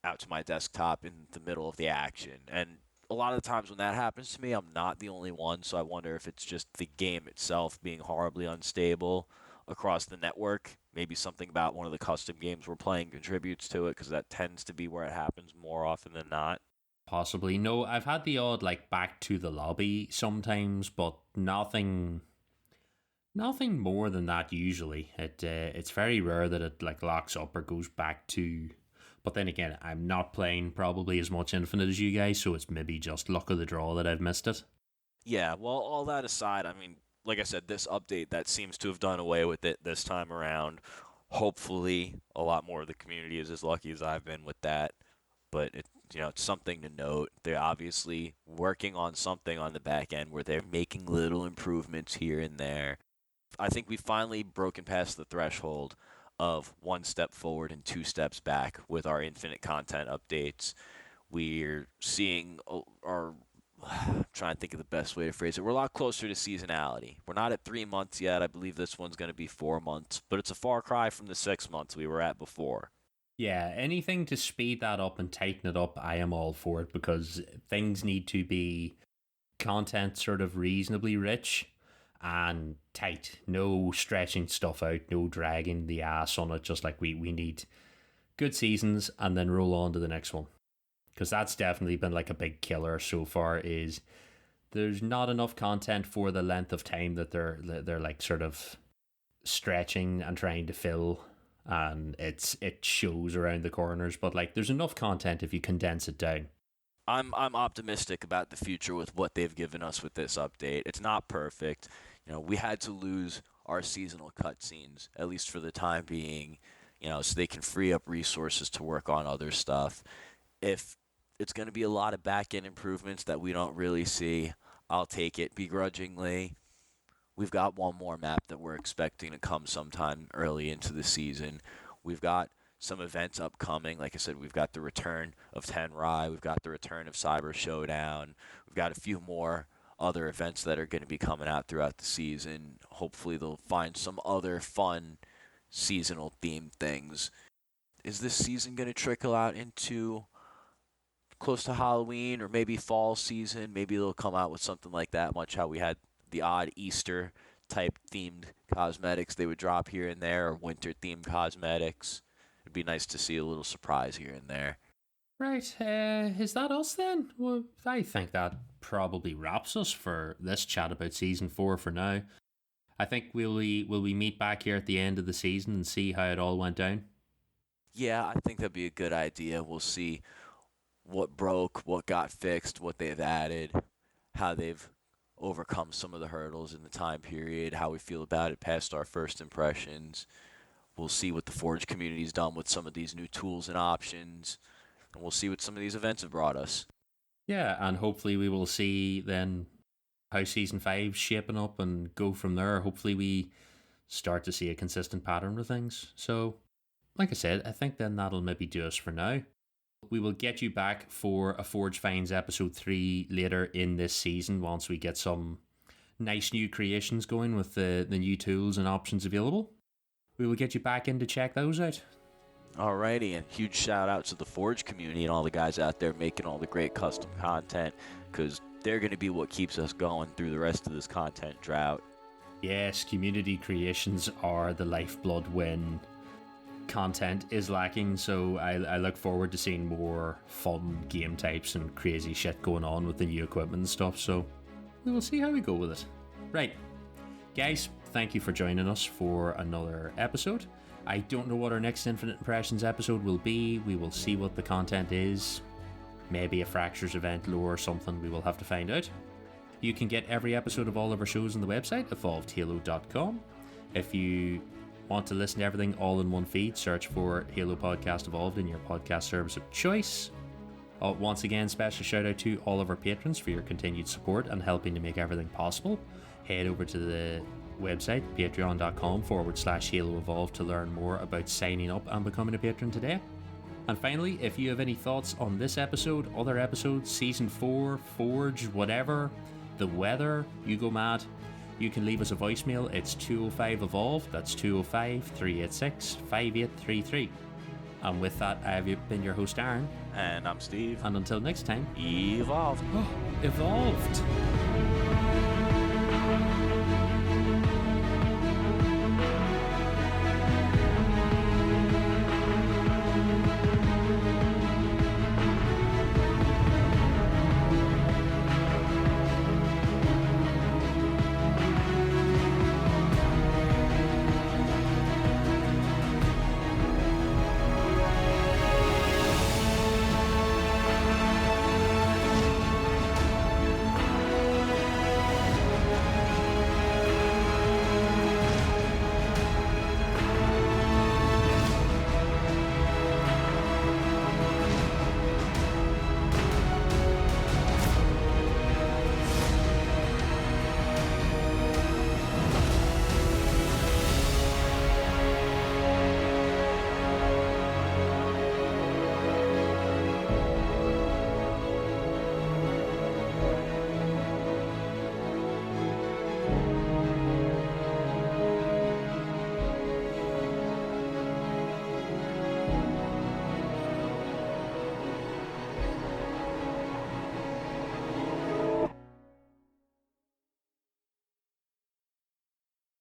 Speaker 3: to my desktop in the middle of the action. And a lot of the times when that happens to me, I'm not the only one, so I wonder if it's just the game itself being horribly unstable across the network. Maybe something about one of the custom games we're playing contributes to it, because that tends to be where it happens more often than not.
Speaker 2: Possibly. No, I've had the odd, like, back to the lobby sometimes, but nothing more than that usually. It's very rare that it, like, locks up or goes back to. But then again, I'm not playing probably as much Infinite as you guys, so it's maybe just luck of the draw that I've missed it.
Speaker 3: Yeah, well, all that aside, I mean, like I said, this update that seems to have done away with it this time around. Hopefully, a lot more of the community is as lucky as I've been with that. But it's something to note. They're obviously working on something on the back end where they're making little improvements here and there. I think we've finally broken past the threshold of one step forward and two steps back with our infinite content updates. We're seeing our I'm trying to think of the best way to phrase it. We're a lot closer to seasonality. We're not at 3 months yet. I believe this one's going to be 4 months, but it's a far cry from the 6 months we were at before.
Speaker 2: Yeah, anything to speed that up and tighten it up, I am all for it because things need to be content sort of reasonably rich and tight. No stretching stuff out, no dragging the ass on it. Just like we need good seasons and then roll on to the next one. Because that's definitely been like a big killer so far is there's not enough content for the length of time that they're like sort of stretching and trying to fill, and it shows around the corners, but like there's enough content if you condense it down.
Speaker 3: I'm optimistic about the future with what they've given us with this update. It's not perfect. We had to lose our seasonal cutscenes, at least for the time being, so they can free up resources to work on other stuff. If it's going to be a lot of back-end improvements that we don't really see, I'll take it begrudgingly. We've got one more map that we're expecting to come sometime early into the season. We've got some events upcoming. Like I said, we've got the return of Tenrai. We've got the return of Cyber Showdown. We've got a few more other events that are going to be coming out throughout the season. Hopefully they'll find some other fun seasonal themed things. Is this season going to trickle out into close to Halloween or maybe fall season? Maybe they'll come out with something like that, much how we had the odd Easter type themed cosmetics they would drop here and there, or winter themed cosmetics. It'd be nice to see a little surprise here and there.
Speaker 2: Right, is that us then? Well, I think that probably wraps us for this chat about season 4 for now. I think will we meet back here at the end of the season and see how it all went down?
Speaker 3: Yeah, I think that'd be a good idea. We'll see what broke, what got fixed, what they've added, how they've overcome some of the hurdles in the time period, how we feel about it past our first impressions. We'll see what the Forge community's done with some of these new tools and options, and we'll see what some of these events have brought us.
Speaker 2: Yeah, and hopefully we will see then how season 5's shaping up and go from there. Hopefully we start to see a consistent pattern with things. So, like I said, I think then that'll maybe do us for now. We will get you back for a Forge Finds episode 3 later in this season once we get some nice new creations going with the new tools and options available. We will get you back in to check those out.
Speaker 3: Alrighty, and huge shout out to the Forge community and all the guys out there making all the great custom content, because they're going to be what keeps us going through the rest of this content drought.
Speaker 2: Yes, community creations are the lifeblood when content is lacking, so I look forward to seeing more fun game types and crazy shit going on with the new equipment and stuff, so we will see how we go with it. Right, guys, thank you for joining us for another episode. I don't know what our next Infinite Impressions episode will be. We will see what the content is. Maybe a Fractures event lore or something. We will have to find out. You can get every episode of all of our shows on the website, evolvedhalo.com. If you want to listen to everything all in one feed, search for Halo Podcast Evolved in your podcast service of choice. Once again, special shout out to all of our patrons for your continued support and helping to make everything possible. Head over to the website, patreon.com/Halo Evolved, to learn more about signing up and becoming a patron today. And finally, if you have any thoughts on this episode, other episodes, Season 4, Forge, whatever, the weather, you go mad, you can leave us a voicemail. It's 205-EVOLVE, that's 205-386-5833. And with that, I have been your host, Aaron.
Speaker 3: And I'm Steve.
Speaker 2: And until next time,
Speaker 3: Evolved.
Speaker 2: Evolved!